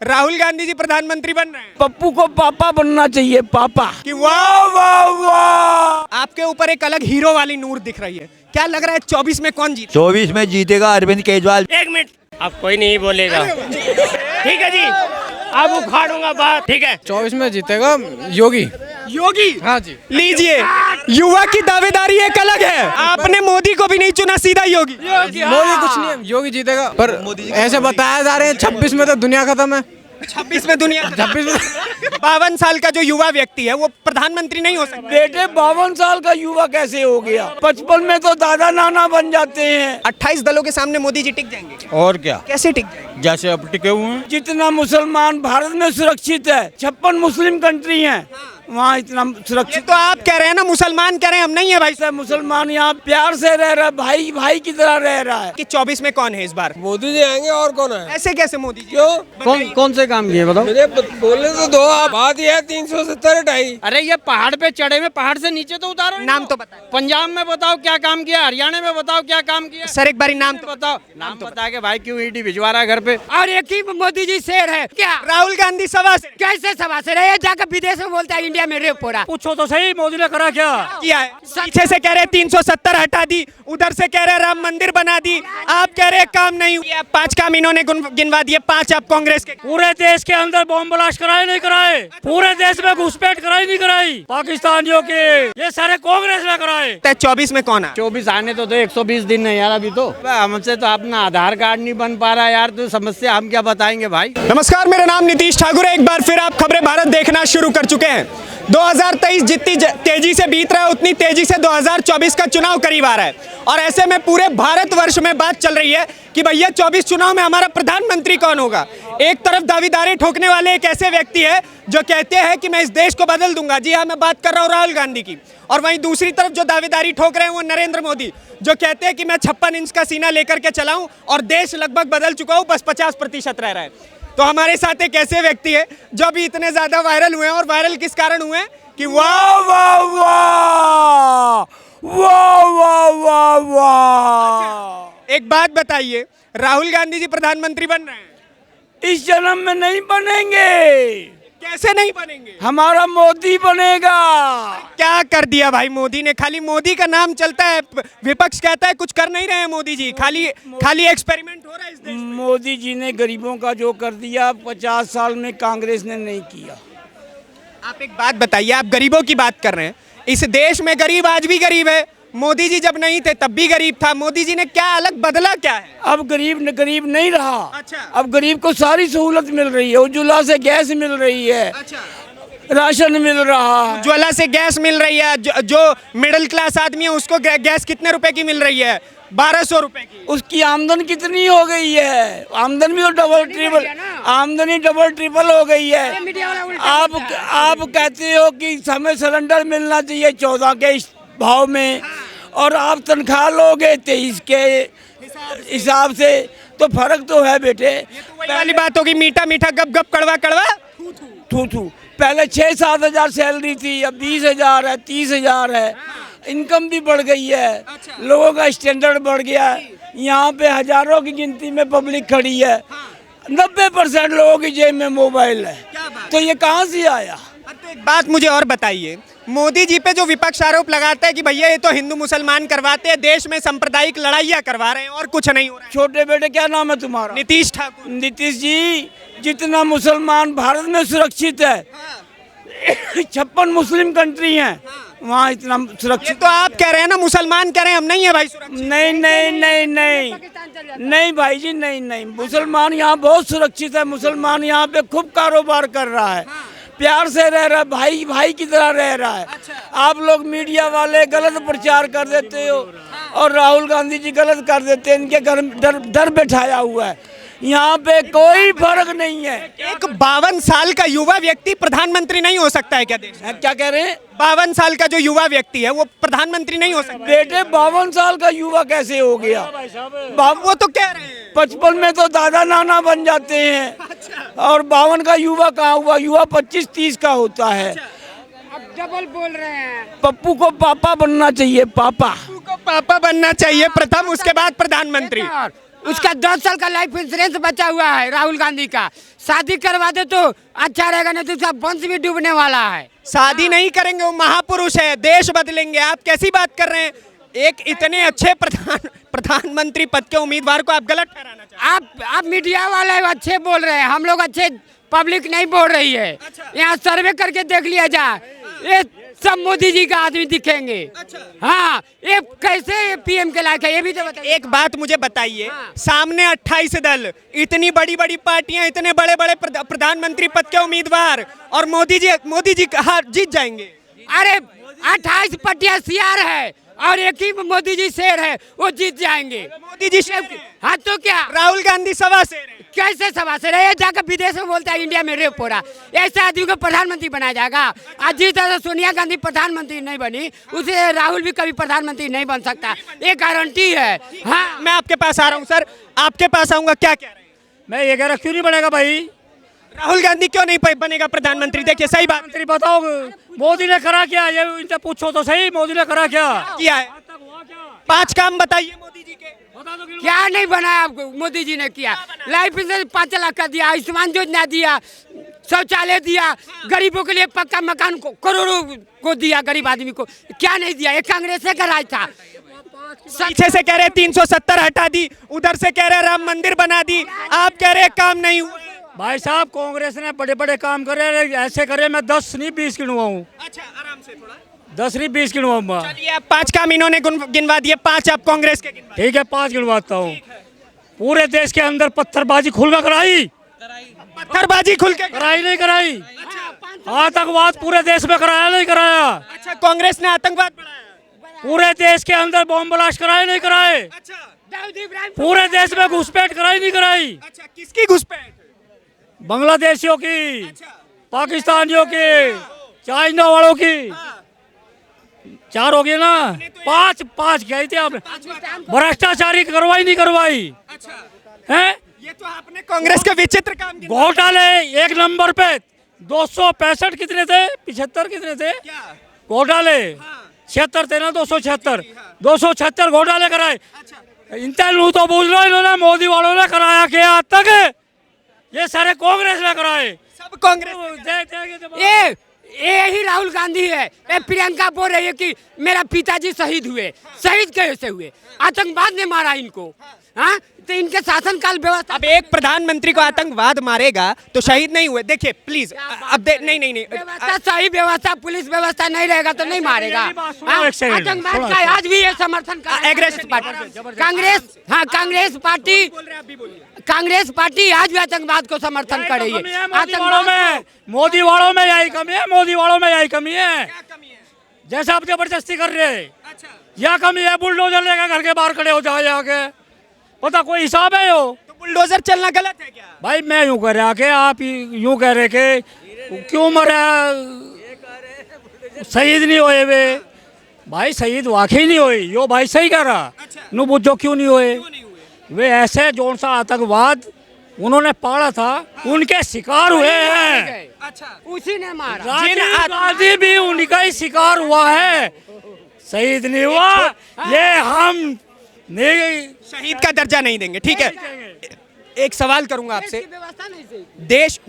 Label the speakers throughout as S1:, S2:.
S1: राहुल गांधी जी प्रधानमंत्री बन रहे हैं।
S2: पप्पू को पापा बनना चाहिए, पापा।
S1: कि वाह वाह वाह, आपके ऊपर एक अलग हीरो वाली नूर दिख रही है। क्या लग रहा है 24 में कौन जीते?
S3: 24 में जीतेगा अरविंद केजरीवाल।
S4: एक मिनट, अब कोई नहीं बोलेगा। ठीक है जी, अब उखाड़ूंगा बात। ठीक है,
S5: 24 में जीतेगा योगी।
S1: योगी?
S5: हाँ जी।
S1: लीजिए, युवा की दावेदारी एक अलग है। आपने मोदी को भी नहीं चुना, सीधा योगी।
S5: मोदी कुछ नहीं है, योगी जीतेगा। पर ऐसे बताया जा रहे हैं 26 में तो दुनिया खत्म है।
S1: 26 में दुनिया
S5: 26 में
S1: 52 साल का जो युवा व्यक्ति है वो प्रधानमंत्री नहीं हो सकता।
S2: बेटे 52 साल का युवा कैसे हो गया? 55 में तो दादा नाना बन जाते हैं।
S1: 28 दलों के सामने मोदी जी टिक जाएंगे?
S3: और क्या,
S1: कैसे टिक जाएंगे?
S3: जैसे अब टिके हुए हैं।
S2: जितना मुसलमान भारत में सुरक्षित है, 56 मुस्लिम कंट्री हैं, वहाँ इतना
S1: ये
S2: सुरक्षित।
S1: तो आप कह रहे हैं ना, मुसलमान कह रहे हैं, हम नहीं है भाई साहब।
S2: मुसलमान यहाँ प्यार से रह रहा है, भाई भाई की तरह रह रहा है।
S1: कि 24 में कौन है इस बार?
S5: मोदी जी आएंगे और कौन है?
S1: ऐसे कैसे मोदी जी?
S5: क्यों? कौन से काम किए बताओ? मुझे बोलने तो दो आप। बात ये है 370 हटाई।
S6: अरे ये पहाड़ पे चढ़े हुए, पहाड़ से नीचे तो उतारो।
S1: नाम तो बताओ।
S6: पंजाब में बताओ क्या काम किया, हरियाणा में बताओ क्या काम किया।
S1: सर एक बारी नाम तो
S6: बताओ, नाम बता के भाई क्यों ईडी भिजवा रहा है घर पे।
S7: और एक ही मोदी जी शेर है क्या?
S1: राहुल गांधी सभा से
S7: कैसे सभा से रहे? जाकर विदेश में बोलता है इंडिया में रेप हो रहा।
S6: पूछो तो सही, मोदी ने करा क्या
S1: किया है? पीछे से कह रहे 370 हटा दी, उधर से कह रहे राम मंदिर बना दी, आप कह रहे काम नहीं हुआ। 5 काम इन्होंने गिनवा दिए, 5 आप कांग्रेस के।
S6: पूरे देश के अंदर बॉम्ब ब्लास्ट कराए नहीं कराए, पूरे देश में घुसपैठ कराई नहीं कराई पाकिस्तानियों के, ये सारे कांग्रेस में कराए।
S1: 24 में कौन है?
S6: 24 आने तो 120 दिन नहीं यार, अभी तो हमसे तो अपना आधार कार्ड नहीं बन पा रहा यार, तो समस्या हम क्या बताएंगे भाई।
S1: नमस्कार, मेरा नाम नीतीश ठाकुर है। एक बार फिर आप खबरें भारत देखना शुरू कर चुके हैं। 2023 जितनी तेजी से बीत रहा है उतनी तेजी से 2024 का चुनाव करीब आ रहा है, और ऐसे में पूरे भारतवर्ष में बात चल रही है कि भैया 24 चुनाव में हमारा प्रधानमंत्री कौन होगा। एक तरफ दावेदारी ठोकने वाले एक ऐसे व्यक्ति है जो कहते हैं कि मैं इस देश को बदल दूंगा। जी हाँ, मैं बात कर रहा हूँ राहुल गांधी की। और वहीं दूसरी तरफ जो दावेदारी ठोक रहे हैं वो नरेंद्र मोदी, जो कहते हैं कि मैं 56 इंच का सीना लेकर के चलाऊं और देश लगभग बदल चुका हूं, बस 50% रह रहा है। तो हमारे साथ एक ऐसे व्यक्ति है जो अभी इतने ज्यादा वायरल हुए हैं, और वायरल किस कारण हुए हैं कि वाह वाह वाह वाह वाह वाह वाह। एक बात बताइए, राहुल गांधी जी प्रधानमंत्री बन रहे हैं?
S2: इस जन्म में नहीं बनेंगे।
S1: कैसे नहीं बनेंगे?
S2: हमारा मोदी बनेगा।
S1: क्या कर दिया भाई मोदी ने? खाली मोदी का नाम चलता है, विपक्ष कहता है कुछ कर नहीं रहे हैं मोदी जी, खाली एक्सपेरिमेंट हो रहा है इस देश में।
S2: मोदी जी ने गरीबों का जो कर दिया 50 साल में कांग्रेस ने नहीं किया।
S1: आप एक बात बताइए, आप गरीबों की बात कर रहे हैं, इस देश में गरीब आज भी गरीब है। मोदी जी जब नहीं थे तब भी गरीब था। मोदी जी ने क्या अलग बदला क्या है?
S2: अब गरीब नहीं रहा।
S1: अच्छा।
S2: अब गरीब को सारी सहूलत मिल रही है, उज्ज्वला से गैस मिल रही है,
S1: अच्छा,
S2: राशन मिल रहा है।
S1: उज्ज्वला से गैस मिल रही है। जो मिडिल क्लास आदमी है उसको गैस कितने रुपए की मिल रही है? 1200 रुपए की।
S2: उसकी आमदन कितनी हो गई है? आमदन भी तो आमदनी डबल ट्रिपल हो गई है। आप कहते हो कि हमें सिलेंडर मिलना चाहिए 14 के भाव में, और आप तनख्वाह लोगे 23 के हिसाब से, तो फर्क तो है बेटे।
S1: वही वाली बात होगी, मीठा मीठा गप गप कड़वा कड़वा
S2: थू थू। पहले 6-7 हजार सैलरी थी, अब 20,000 है, 30,000 है। इनकम भी बढ़ गई है, लोगों का स्टैंडर्ड बढ़ गया है। यहाँ पे हजारों की गिनती में पब्लिक खड़ी है, 90% लोगों की जेब में मोबाइल है, तो ये कहाँ से आया?
S1: तो एक बात मुझे और बताइए, मोदी जी पे जो विपक्ष आरोप लगाता है कि भैया ये तो हिंदू मुसलमान करवाते हैं, देश में सांप्रदायिक लड़ाइयाँ करवा रहे हैं और कुछ नहीं हो रहा है।
S2: छोटे बेटे क्या नाम है तुम्हारा?
S1: नीतीश ठाकुर।
S2: नीतीश जी, जितना मुसलमान भारत में सुरक्षित है, 56 मुस्लिम कंट्री हैं, वहाँ इतना सुरक्षित।
S1: तो आप कह रहे हैं ना, मुसलमान कह रहे हैं, हम नहीं है भाई सुरक्षित।
S2: नहीं भाई जी, नहीं। मुसलमान यहाँ बहुत सुरक्षित है। मुसलमान यहाँ पे खूब कारोबार कर रहा है, प्यार से रह रहा है, भाई भाई की तरह रह रहा है। आप लोग मीडिया वाले गलत प्रचार कर देते हो, और राहुल गांधी जी गलत कर देते हैं। इनके घर डर बैठाया हुआ है, यहाँ पे कोई फर्क नहीं है।
S1: एक 52 साल का युवा व्यक्ति प्रधानमंत्री नहीं हो सकता है क्या देश में?
S2: क्या कह रहे हैं?
S1: 52 साल का जो युवा व्यक्ति है वो प्रधानमंत्री नहीं हो सकता?
S2: बेटे 52 साल का युवा कैसे हो गया?
S1: वो तो कह रहे हैं
S2: 55 में तो दादा नाना बन जाते हैं, और 52 का युवा कहाँ हुआ? युवा 25-30 का होता है।
S7: अब डबल बोल रहे हैं।
S2: पप्पू को पापा बनना चाहिए, पापा।
S1: को पापा बनना चाहिए प्रथम, उसके बाद प्रधानमंत्री।
S7: उसका 10 साल का लाइफ इंश्योरेंस बचा हुआ है राहुल गांधी का। शादी करवा दे तो अच्छा रहेगा, नहीं तो उसका वंश भी डूबने वाला है।
S1: शादी नहीं करेंगे, वो महापुरुष है, देश बदलेंगे। आप कैसी बात कर रहे हैं? एक इतने अच्छे प्रधानमंत्री पद के उम्मीदवार को आप गलत ठहराना चाहते
S7: आप मीडिया वाले अच्छे बोल रहे हैं, हम लोग अच्छे, पब्लिक नहीं बोल रही है। यहाँ सर्वे करके देख लिया जाए, ये सब मोदी जी का आदमी दिखेंगे। हाँ, ये कैसे पीएम के लायक है ये भी तो बताइए।
S1: एक बात मुझे बताइए, सामने 28 दल, इतनी बड़ी बड़ी पार्टियां, इतने बड़े बड़े प्रधानमंत्री पद के उम्मीदवार, और मोदी जी हार जीत जाएंगे।
S7: अरे 28 पटिया सियार है और एक ही मोदी जी शेर है, वो जीत जाएंगे।
S1: मोदी जी शेर है।
S7: हाँ तो क्या,
S1: राहुल गांधी सवा शेर है।
S7: कैसे सभा से रहे, जाकर विदेश में बोलता है इंडिया में रेप हो रहा। ऐसे आदमी को प्रधानमंत्री बनाया जाएगा? आज जिस तरह सोनिया गांधी प्रधानमंत्री नहीं बनी, उसे राहुल भी कभी प्रधानमंत्री नहीं बन सकता, ये गारंटी है। हाँ,
S1: मैं आपके पास आ रहा हूँ सर, आपके पास आऊंगा। क्या कह रहे हैं?
S6: मैं ये कह रहा क्यों नहीं बनेगा भाई?
S1: राहुल गांधी क्यों नहीं बनेगा प्रधानमंत्री? देखिए सही बात
S6: मंत्री बताओ, मोदी ने करा क्या? ये इनसे पूछो तो सही, मोदी ने करा क्या?
S1: किया है। 5 काम बताइए मोदी जी के।
S7: क्या नहीं बनाया आपको मोदी जी ने किया? लाइफ इंश्योरेंस 5 लाख का दिया, आयुष्मान योजना दिया, शौचालय दिया, गरीबों के लिए पक्का मकान को करोड़ों को दिया, गरीब आदमी को क्या नहीं दिया? ये कांग्रेस से कराया था।
S1: पीछे से कह रहे 370 हटा दी, उधर से कह रहे राम मंदिर बना दी, आप कह रहे काम नहीं हुआ।
S6: भाई साहब, कांग्रेस ने बड़े बड़े काम करे, ऐसे करे मैं 10 नहीं 20 गिनवा हूँ।
S1: अच्छा, आराम से थोड़ा।
S6: 10 नहीं 20 गिनवा।
S1: चलिए, आप 5 काम इन्होंने गिनवा दिए, 5 आप कांग्रेस के गिनवा।
S6: ठीक है, 5 गिनवाता हूँ। पूरे देश के अंदर पत्थरबाजी खुल कर कराई?
S1: पत्थरबाजी खुल के
S6: कराई नहीं कराई? आतंकवाद पूरे देश में कराया नहीं कराया?
S1: अच्छा, कांग्रेस ने आतंकवाद बढ़ाया?
S6: पूरे देश के अंदर बॉम्ब ब्लास्ट कराए नहीं कराए?
S1: अच्छा,
S6: पूरे देश में घुसपैठ कराई नहीं कराई?
S1: अच्छा, किसकी घुसपैठ?
S6: बांग्लादेशियों की, पाकिस्तानियों की, चाइना वालों की। 4 हो गए ना? 5 गए थे आपने। भ्रष्टाचारी करवाई नहीं करवाई?
S1: अच्छा,
S6: हैं?
S1: ये तो आपने कांग्रेस के विचित्र काम किए।
S6: घोटाले 1 नंबर पे 265 कितने थे? 75 कितने थे घोटाले? 76 थे ना? 276 घोटाले कराए। इंतनू तो बोल रहा इन्होंने, मोदी वालों ने कराया क्या आज तक? ये सारे कांग्रेस ने कराए,
S1: सब कांग्रेस।
S7: ये ही राहुल गांधी है। ये प्रियंका बोल रही है कि मेरा पिताजी शहीद हुए। शहीद कैसे हुए? आतंकवाद ने मारा इनको। हाँ, तो इनके शासनकाल व्यवस्था।
S1: अब एक प्रधानमंत्री को आतंकवाद मारेगा तो शहीद नहीं हुए? देखिए प्लीज, अब नहीं
S7: व्यवस्था, सही व्यवस्था, पुलिस व्यवस्था नहीं रहेगा तो नहीं मारेगा। हाँ,
S6: एक सेकंड।
S7: आतंकवाद का आज भी ये समर्थन कर
S1: एग्रेसिव
S7: कांग्रेस। हाँ, कांग्रेस पार्टी आज भी आतंकवाद को समर्थन कर रही है।
S6: मोदी वालों में यही कमी है, मोदी वालों में यही कमी है। जैसा आप जबरदस्ती कर रहे हैं, यह कमी है। बुलडोजर लेकर घर के बाहर खड़े हो जाए जाके, पता कोई हिसाब है? यो
S1: तो बुलडोजर चलना गलत है क्या?
S6: भाई मैं यूं कह रहा कि आप यूं कह रहे कि क्यों मरा, शहीद नहीं होए वे? भाई शहीद वाकई नहीं हुए, यो भाई सही कह रहा। नु बुझो क्यों नहीं हुए? वे ऐसे जोन सा आतंकवाद उन्होंने पाला था, उनके शिकार हुए हैं।
S7: अच्छा, उसी ने मारा।
S6: राजीव गांधी भी उनका ही शिकार हुआ है, शहीद नहीं हुआ। ये हम नहीं,
S1: शहीद का दर्जा नहीं देंगे। ठीक है, एक सवाल करूंगा आपसे।
S7: व्यवस्था नहीं सही।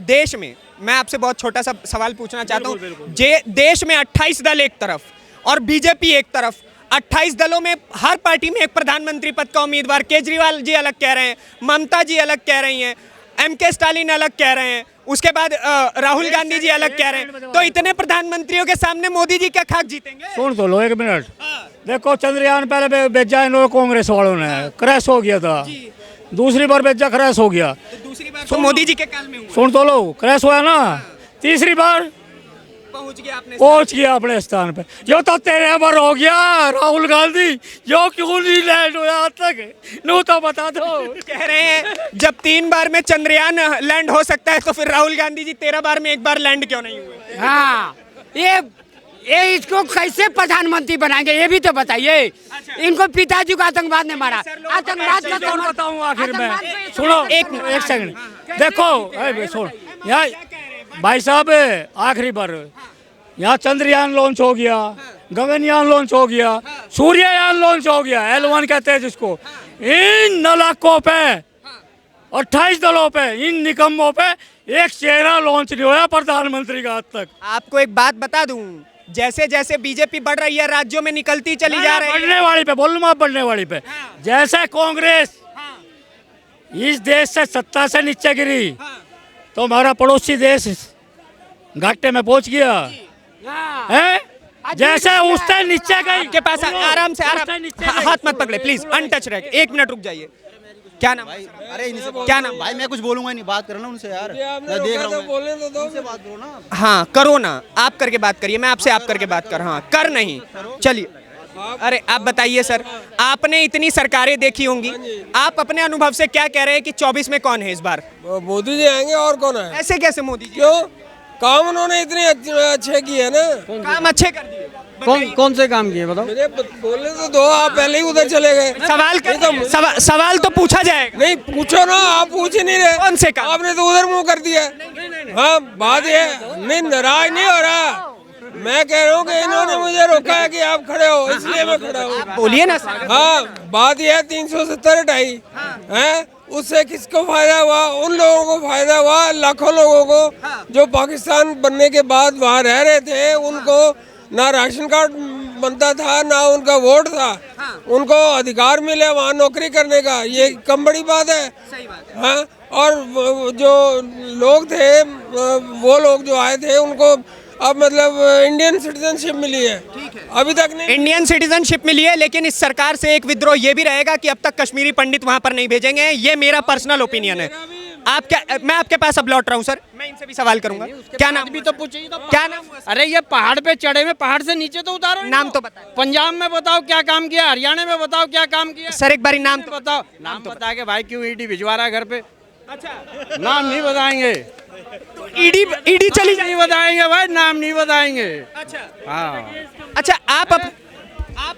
S1: देश में मैं आपसे बहुत छोटा सा सवाल पूछना चाहता हूँ। देश में 28 दल एक तरफ और बीजेपी एक तरफ, 28 दलों में हर पार्टी में एक प्रधानमंत्री पद का उम्मीदवार। केजरीवाल जी अलग कह रहे हैं, ममता जी अलग कह रही हैं, MK स्टालिन अलग कह रहे हैं, उसके बाद राहुल गांधी जी अलग कह रहे हैं। तो इतने प्रधानमंत्रियों के सामने मोदी जी क्या खाक जीतेंगे?
S6: सुन तो लो 1 मिनट। देखो, चंद्रयान पहले भेजा इन कांग्रेस वालों ने, क्रैश हो गया था। दूसरी बार भेजा, क्रैश हो गया।
S1: तो दूसरी बार तो मोदी जी के काल में हुआ।
S6: सुन तो लो, क्रैश हुआ ना। तीसरी बार पहुंच गया अपने स्थान पे। जो तो तेरे बार हो गया राहुल गांधी, जो क्यों नहीं लैंड हुआ आज तक? नो तो बता दो।
S1: कह रहे हैं जब 3 बार में चंद्रयान लैंड हो सकता है तो फिर राहुल गांधी जी 13 बार में 1 बार लैंड क्यों नहीं हुए?
S7: हाँ, ये इसको कैसे प्रधानमंत्री बनाएंगे ये भी तो बताइए। इनको पिताजी को आतंकवाद ने मारा। आतंकवाद का
S6: बताऊँ आखिर में? सुनो एक सेकंड। देखो सुनो, यहाँ भाई साहब आखिरी बार यहाँ चंद्रयान लॉन्च हो गया, गगनयान लॉन्च हो गया, सूर्ययान लॉन्च हो गया, L1 कहते हैं जिसको। इन नलाकों पे 28 दलों पे इन निकम्मों पे एक चेहरा लॉन्च नहीं हुआ प्रधानमंत्री का आज तक।
S1: आपको एक बात बता दूं, जैसे जैसे बीजेपी बढ़ रही है राज्यों में निकलती चली जा रही है।
S6: बढ़ने वाली पे बोल मैं बढ़ने वाली पे जैसे कांग्रेस इस देश से सत्ता से नीचे गिरी तो हमारा पड़ोसी देश घाटे में पहुंच गया है। जैसे उससे नीचे गई
S1: आपके पास आराम से हाथ मत पकड़े प्लीज, अनटच रहे, 1 मिनट रुक जाइए। क्या नाम?
S3: अरे इनसे
S1: क्या नाम?
S3: भाई मैं कुछ बोलूंगा नहीं, बात करना उनसे यार, मैं देख रहा हूँ, बोलने तो दो, उनसे बात करो ना।
S1: हाँ करो ना, आप करके बात करिए, मैं आपसे आप करके बात कर। हाँ कर नहीं, चलिए। अरे आप बताइए सर, आपने इतनी सरकारें देखी होंगी, आप अपने अनुभव से क्या कह रहे हैं कि 24 में कौन है इस बार?
S5: मोदी जी आएंगे और कौन है?
S1: ऐसे कैसे मोदी जी?
S5: क्यों? काम उन्होंने इतने अच्छे किए ना।
S1: काम अच्छे कर दिए।
S5: कौन से काम किए बताओ? मुझे बोलने तो दो, आप पहले ही उधर चले गए।
S1: सवाल तो पूछा जाएगा।
S5: नहीं पूछो ना, आप पूछ ही नहीं रहे।
S1: कौन से काम?
S5: आपने तो उधर मुंह कर दिया। हाँ बात ये नहीं, नाराज नहीं हो रहा, मैं कह रहा हूँ कि इन्होंने मुझे रोका है कि आप खड़े हो, इसलिए मैं खड़ा हूँ।
S1: बोलिए ना।
S5: हाँ बात यह है 370 हटाई है, उससे किसको फायदा हुआ? उन लोगों को फायदा हुआ, लाखों लोगों को जो पाकिस्तान बनने के बाद वहाँ रह रहे थे, उनको ना राशन कार्ड बनता था ना उनका वोट था, उनको अधिकार मिले वहाँ नौकरी करने का, ये कम बड़ी बात है। हाँ और जो लोग थे, वो लोग जो आए थे उनको अब मतलब इंडियन सिटीजनशिप मिली है, अभी तक नहीं।
S1: इंडियन सिटीजनशिप मिली है, लेकिन इस सरकार से एक विद्रोह ये भी रहेगा कि अब तक कश्मीरी पंडित वहां पर नहीं भेजेंगे। ये मेरा पर्सनल ओपिनियन है। आप क्या, मैं आपके पास अब लौट रहा हूँ सर, मैं इनसे भी सवाल करूंगा। क्या नाम भी तो पूछिए, क्या नाम?
S8: अरे ये पहाड़ पे चढ़े में पहाड़ से नीचे तो उतारो।
S1: नाम तो बताओ।
S8: पंजाब में बताओ क्या काम किया, हरियाणा में बताओ क्या काम किया।
S1: सर एक बारी नाम तो
S8: बताओ, नाम बता के भाई क्यों ईडी भिजवा रहा है घर पे? अच्छा नाम नहीं बताएंगे,
S1: ईडी चली
S8: नहीं बताएंगे भाई, नाम नहीं बताएंगे।
S1: अच्छा
S8: हाँ
S1: अच्छा, आप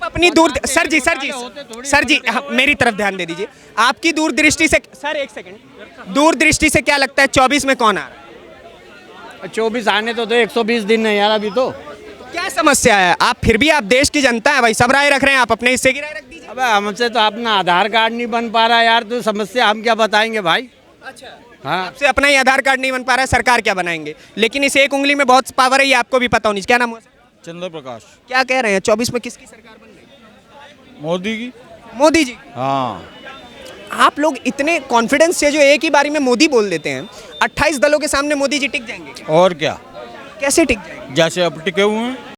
S1: अपनी दूर सर जी हाँ, मेरी तरफ ध्यान दे दीजिए। आपकी दूरदृष्टि से सर, एक सेकंड, दूरदृष्टि से क्या लगता है 24 में कौन आ रहा है?
S8: 24 आने तो 120 दिन है यार अभी तो।
S1: क्या समस्या है? आप फिर भी, आप देश की जनता है भाई, सब राय रख रहे हैं, आप अपने हिस्से की राय रख दीजिए।
S8: अबे हमसे तो अपना आधार कार्ड नहीं बन पा रहा यार, तो समस्या हम क्या बताएंगे भाई?
S1: अच्छा
S8: हाँ
S1: आपसे अपना ही आधार कार्ड नहीं बन पा रहा है, सरकार क्या बनाएंगे? लेकिन इस एक उंगली में बहुत पावर है, ये आपको भी पता होनी चाहिए। क्या नाम हुआ सर?
S3: चंद्र प्रकाश।
S1: क्या कह रहे हैं 24 में किसकी सरकार बन रही?
S3: मोदी की।
S1: मोदी जी।
S3: हाँ
S1: आप लोग इतने कॉन्फिडेंस से जो एक ही बारी में मोदी बोल देते हैं, 28 दलों के सामने मोदी जी टिक जाएंगे?
S3: और क्या,
S1: कैसे टिक जाएंगे?
S3: जैसे अब टिके हुए हैं।